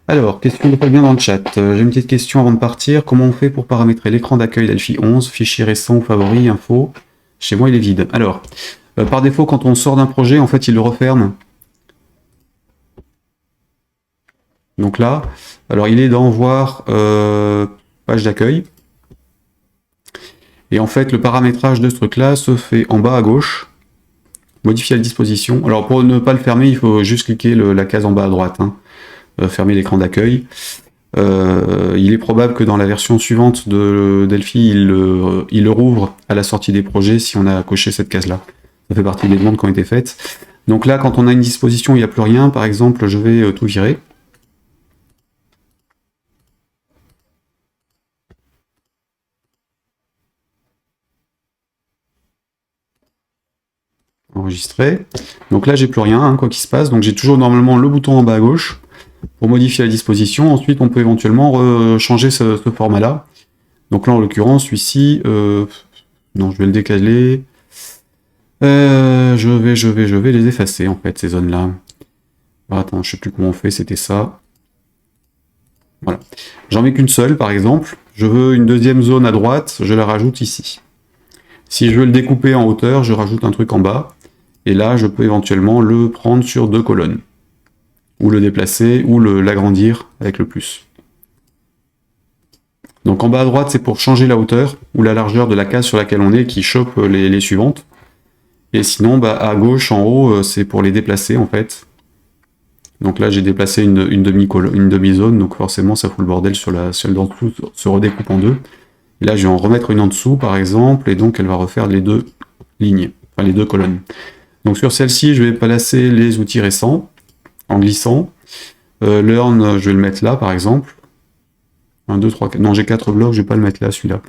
Alors, question de Fabien dans le chat. J'ai une petite question avant de partir. Comment on fait pour paramétrer l'écran d'accueil Delphi 11, fichier récent ou favori, info? Chez moi, il est vide. Alors, par défaut, quand on sort d'un projet, en fait, il le referme. Donc là, alors il est dans voir page d'accueil. Et en fait, le paramétrage de ce truc-là se fait en bas à gauche. Modifier la disposition. Alors, pour ne pas le fermer, il faut juste cliquer la case en bas à droite. Hein. Fermer l'écran d'accueil. Il est probable que dans la version suivante de Delphi, il le rouvre à la sortie des projets si on a coché cette case-là. Ça fait partie des demandes qui ont été faites. Donc là, quand on a une disposition, il n'y a plus rien. Par exemple, je vais tout virer. Enregistrer. Donc là, j'ai plus rien, hein, quoi qu'il se passe. Donc j'ai toujours normalement le bouton en bas à gauche pour modifier la disposition. Ensuite, on peut éventuellement changer ce format-là. Donc là, en l'occurrence, celui-ci, non, je vais le décaler. Je vais les effacer, en fait, ces zones-là. Attends, je sais plus comment on fait, c'était ça. Voilà. J'en mets qu'une seule, par exemple. Je veux une deuxième zone à droite, je la rajoute ici. Si je veux le découper en hauteur, je rajoute un truc en bas. Et là, je peux éventuellement le prendre sur 2 colonnes. Ou le déplacer, ou l'agrandir avec le plus. Donc en bas à droite, c'est pour changer la hauteur ou la largeur de la case sur laquelle on est, qui chope les suivantes. Et sinon, à gauche, en haut, c'est pour les déplacer, en fait. Donc là, j'ai déplacé une demi-zone, donc forcément, ça fout le bordel sur celle d'en dessous, se redécoupe en deux. Et là, je vais en remettre une en dessous, par exemple, et donc elle va refaire les deux lignes, enfin les deux colonnes. Donc sur celle-ci, je vais placer les outils récents, en glissant. Learn, je vais le mettre là, par exemple. 1, 2, 3, 4. Non, j'ai 4 blocs, je vais pas le mettre là, celui-là.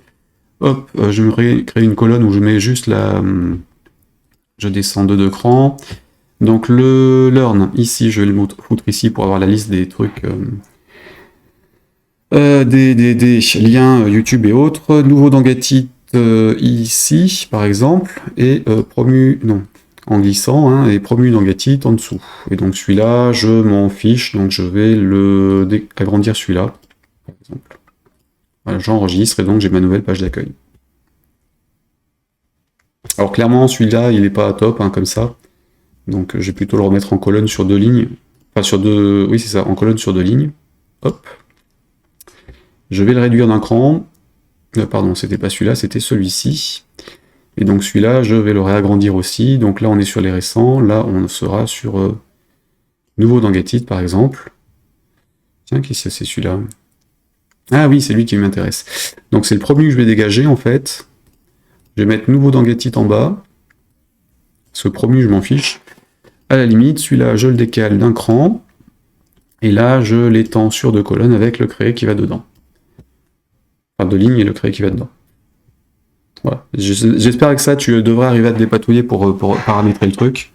Hop, je vais créer une colonne où je mets juste la... Je descends de 2 crans. Donc le learn, ici, je vais le foutre ici pour avoir la liste des trucs... des liens YouTube et autres. Nouveau dans Gatit ici, par exemple. Et promu... Non, en glissant, hein, et promu dans Gatit en dessous. Et donc celui-là, je m'en fiche, donc je vais agrandir celui-là, par exemple. Voilà, j'enregistre et donc j'ai ma nouvelle page d'accueil. Alors clairement, celui-là, il n'est pas top, hein, comme ça. Donc je vais plutôt le remettre en colonne sur 2 lignes. Enfin, sur 2... Oui, c'est ça, en colonne sur 2 lignes. Hop. Je vais le réduire d'un cran. Pardon, c'était pas celui-là, c'était celui-ci. Et donc celui-là, je vais le réagrandir aussi. Donc là, on est sur les récents. Là, on sera sur nouveau dans Gatit, par exemple. Tiens, qu'est-ce que c'est celui-là? Ah oui, c'est lui qui m'intéresse. Donc c'est le premier que je vais dégager, en fait. Je vais mettre nouveau dans Gatit en bas. Ce premier, je m'en fiche. À la limite, celui-là, je le décale d'un cran. Et là, je l'étends sur 2 colonnes avec le créé qui va dedans. Enfin, 2 lignes et le créé qui va dedans. Voilà. J'espère que ça, tu devrais arriver à te dépatouiller pour paramétrer le truc.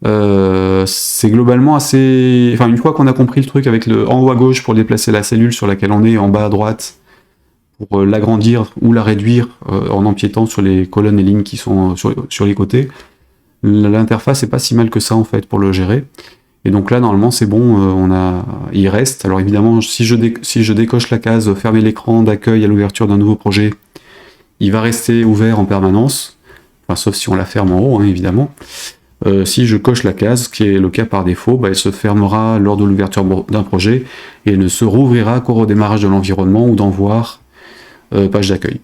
C'est globalement assez... Enfin, une fois qu'on a compris le truc avec le en haut à gauche pour déplacer la cellule sur laquelle on est, en bas à droite pour l'agrandir ou la réduire en empiétant sur les colonnes et lignes qui sont sur les côtés, l'interface est pas si mal que ça, en fait, pour le gérer. Et donc là, normalement, c'est bon, il reste. Alors évidemment, si je décoche la case « Fermer l'écran d'accueil à l'ouverture d'un nouveau projet », il va rester ouvert en permanence, enfin, sauf si on la ferme en haut, hein, évidemment. Si je coche la case, ce qui est le cas par défaut, elle se fermera lors de l'ouverture d'un projet et ne se rouvrira qu'au redémarrage de l'environnement ou d'en voir page d'accueil.